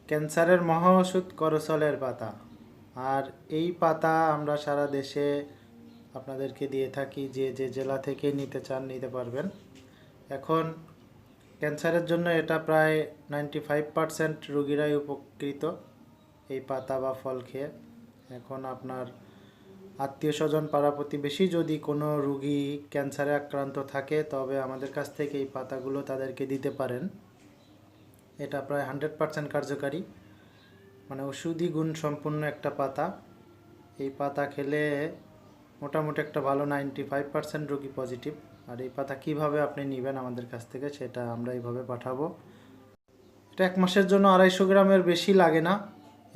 ক্যান্সারের মহা ওষুধ করসলের পাতা। আর এই পাতা আমরা সারা দেশে আপনাদেরকে দিয়ে থাকি, যে যে জেলা থেকে নিতে চান নিতে পারবেন। এখন ক্যান্সারের জন্য এটা প্রায় 95% রোগীরাই উপকৃত এই পাতা বা ফল খেয়ে। এখন আপনার আত্মীয় স্বজন পাড়া প্রতিবেশী যদি কোনো রুগী ক্যান্সারে আক্রান্ত থাকে, তবে আমাদের কাছ থেকে এই পাতাগুলো তাদেরকে দিতে পারেন। এটা প্রায় 100% কার্যকারী, মানে ওষুধি গুণ সম্পন্ন একটা পাতা। এই পাতা খেলে মোটামুটি একটা ভালো 95% রোগী পজিটিভ। আর এই পাতা কিভাবে আপনি নেবেন আমাদের কাছ থেকে, সেটা আমরা এইভাবে পাঠাবো। এটা 1 মাসের জন্য 250 গ্রামের বেশি লাগে না।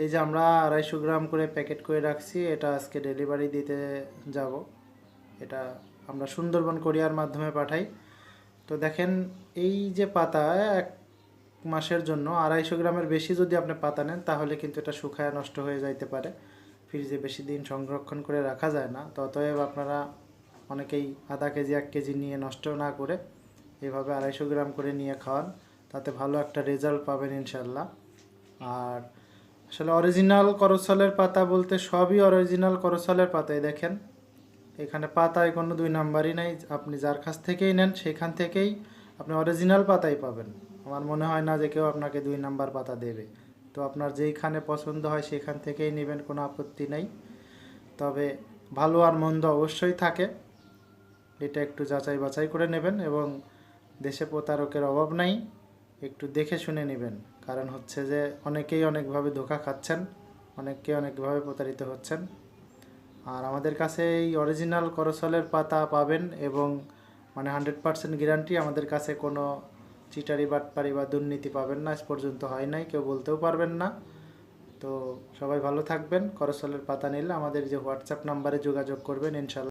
এই যে আমরা 250 গ্রাম করে প্যাকেট করে রাখছি, এটা আজকে ডেলিভারি দিতে যাব। এটা আমরা সুন্দরবন কোরিয়ার মাধ্যমে পাঠাই। তো দেখেন, এই যে পাতা 1 মাসের জন্য 250 গ্রামের বেশি যদি আপনি পাতা নেন, তাহলে কিন্তু এটা শুকায় নষ্ট হয়ে যাইতে পারে। ফ্রিজে বেশি দিন সংরক্ষণ করে রাখা যায় না। তো অতএব আপনারা অনেকেই আধা কেজি 1 কেজি নিয়ে নষ্ট না করে এভাবে 250 গ্রাম করে নিয়ে খাওয়ান, তাতে ভালো একটা রেজাল্ট পাবেন ইনশাল্লাহ। আর আসলে অরিজিনাল করসলের পাতা বলতে সবই অরিজিনাল করসলের পাতাই। দেখেন, এখানে পাতায় কোনো 2 নাম্বারই নাই। আপনি যার কাছ থেকেই নেন সেখান থেকেই আপনি অরিজিনাল পাতাই পাবেন। আমার মনে হয় না যে কেউ আপনাকে 2 নাম্বার পাতা দেবে। তো আপনার যেইখানে পছন্দ হয় সেখান থেকেই নেবেন, কোনো আপত্তি নেই। তবে ভালো আর মন্দ অবশ্যই থাকে, এটা একটু যাচাই বাছাই করে নেবেন। এবং দেশে প্রতারকের অভাব নাই, একটু দেখে শুনে নেবেন। কারণ হচ্ছে যে অনেকেই অনেকভাবে ধোঁকা খাচ্ছেন, অনেকে অনেকভাবে প্রতারিত হচ্ছেন। আর আমাদের কাছে এই অরিজিনাল করসলের পাতা পাবেন, এবং মানে 100% গ্যারান্টি। আমাদের কাছে কোনো চিটারি বাটপারি বা দুর্নীতি পাবেন না, আজ পর্যন্ত হয় নাই, কেউ বলতেও পারবেন না। তো সবাই ভালো থাকবেন। করসলের পাতা নিলে আমাদের যে হোয়াটসঅ্যাপ নাম্বারে যোগাযোগ করবেন, ইনশাল্লাহ।